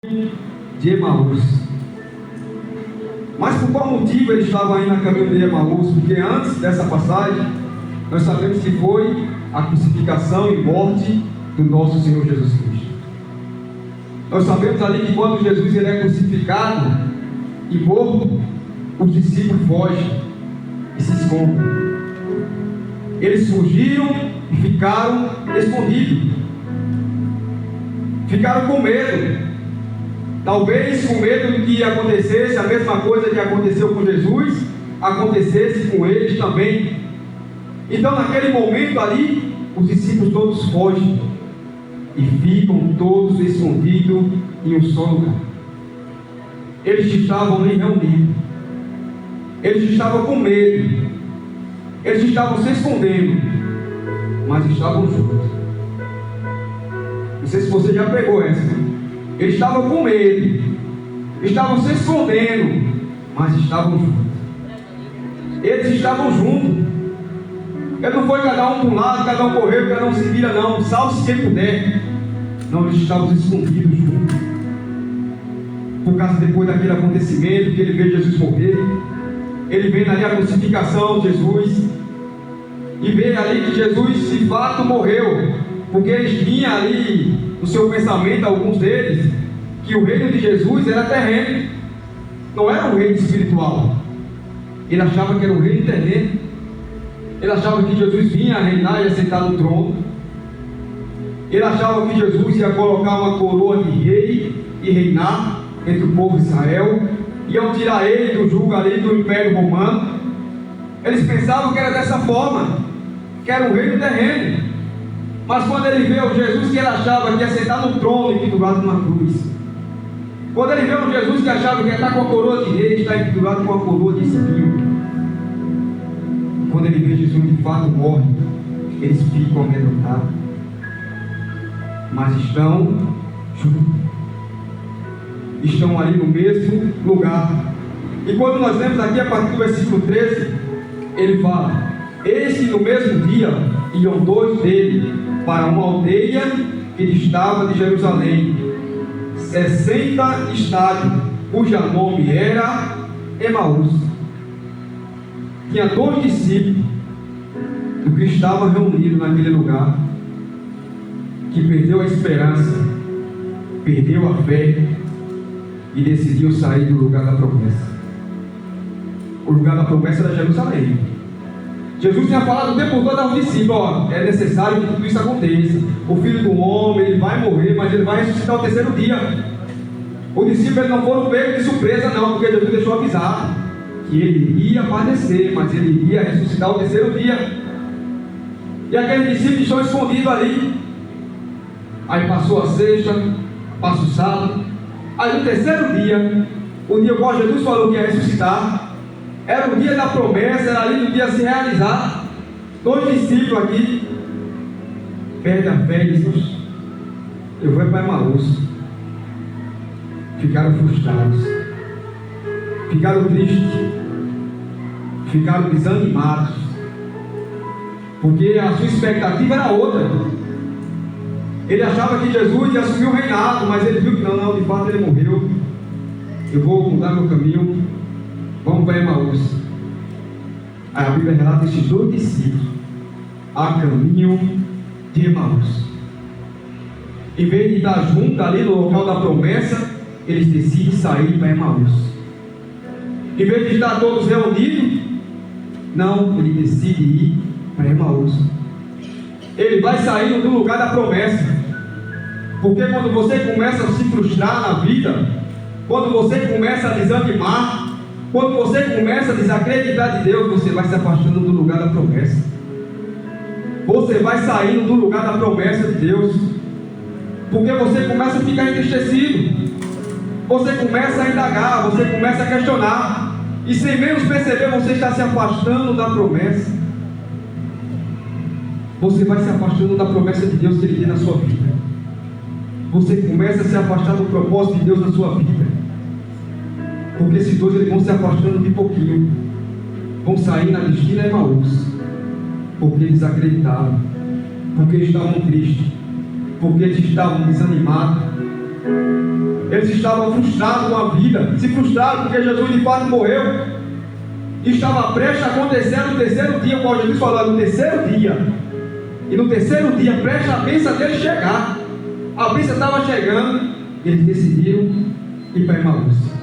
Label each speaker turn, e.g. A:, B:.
A: de Emaús. Mas por qual motivo eles estavam aí na caminho de Emaús? Porque antes dessa passagem, nós sabemos que foi a crucificação e morte do nosso Senhor Jesus Cristo. Nós sabemos ali que quando Jesus ele é crucificado e morto, os discípulos fogem e se escondem. Eles fugiram e ficaram escondidos. Ficaram com medo. Talvez com medo de que acontecesse a mesma coisa que aconteceu com Jesus, acontecesse com eles também. Então naquele momento ali, os discípulos todos fogem e ficam todos escondidos em um só lugar. Eles estavam ali reunidos. Eles estavam com medo. Eles estavam se escondendo, mas estavam juntos. Não sei se você já pegou essa. Eles estavam com medo, estavam se escondendo, mas estavam juntos. Eles estavam juntos. Ele não foi cada um para um lado, cada um correu, cada um se vira, não. Salve-se quem puder. Não, eles estavam escondidos juntos. Por causa depois daquele acontecimento que ele vê Jesus morrer, ele vê ali a crucificação de Jesus e vê ali que Jesus de fato morreu, porque eles tinham ali no seu pensamento, alguns deles, que o reino de Jesus era terreno, não era um reino espiritual. Ele achava que era um reino terreno. Ele achava que Jesus vinha a reinar e a sentar no trono. Ele achava que Jesus ia colocar uma coroa de rei e reinar entre o povo de Israel, iam tirar ele do jugo ali do Império Romano. Eles pensavam que era dessa forma, que era um reino terreno. Mas quando ele vê o Jesus que ele achava que ia sentar no trono e pendurado numa cruz, quando ele vê o Jesus que achava que ia estar com a coroa de rei, está pendurado com a coroa de espinho, quando ele vê Jesus de fato morre, eles ficam amedrontados, mas estão juntos, estão ali no mesmo lugar. E quando nós lemos aqui a partir do versículo 13, ele fala: eis que no mesmo dia iam dois dele para uma aldeia que distava de Jerusalém, 60 estádios, cujo nome era Emaús. Tinha dois discípulos do que estavam reunidos naquele lugar, que perdeu a esperança, perdeu a fé e decidiu sair do lugar da promessa. O lugar da promessa era Jerusalém. Jesus tinha falado o tempo todo aos discípulos: ó, é necessário que tudo isso aconteça. O Filho do Homem, ele vai morrer, mas ele vai ressuscitar ao terceiro dia. Os discípulos não foram pegos de surpresa, não, porque Jesus deixou avisado que ele iria padecer, mas ele iria ressuscitar ao terceiro dia. E aqueles discípulos estão escondidos ali. Aí passou a sexta, passa o sábado. Aí no terceiro dia, o dia qual Jesus falou que ia ressuscitar, era o dia da promessa, era ali no dia a se realizar. Dois discípulos aqui perdem a fé e dizem: eu vou para Emaús. Ficaram frustrados, ficaram tristes, ficaram desanimados, porque a sua expectativa era outra. Ele achava que Jesus ia assumir o reinado, mas ele viu que não, de fato ele morreu. Eu vou mudar meu caminho, vamos para Emaús. Aí a Bíblia relata estes dois discípulos a caminho de Emaús. Em vez de estar junto ali no local da promessa, eles decidem sair para Emaús. Em vez de estar todos reunidos, não, ele decide ir para Emaús. Ele vai saindo do lugar da promessa. Porque quando você começa a se frustrar na vida, quando você começa a desanimar, quando você começa a desacreditar de Deus, você vai se afastando do lugar da promessa. Você vai saindo do lugar da promessa de Deus, porque você começa a ficar entristecido, você começa a indagar, você começa a questionar, e sem menos perceber, você está se afastando da promessa. Você vai se afastando da promessa de Deus que Ele tem na sua vida. Você começa a se afastar do propósito de Deus na sua vida, porque esses dois eles vão se afastando de pouquinho, vão sair na destina Emaús, porque eles acreditavam, porque estavam tristes, porque eles estavam desanimados. Eles estavam frustrados com a vida, se frustraram porque Jesus de fato morreu. Estava prestes a acontecer no terceiro dia, como Jesus falou, no terceiro dia. E no terceiro dia, prestes a bênção dele chegar. A bênção estava chegando, e eles decidiram ir para Emaús.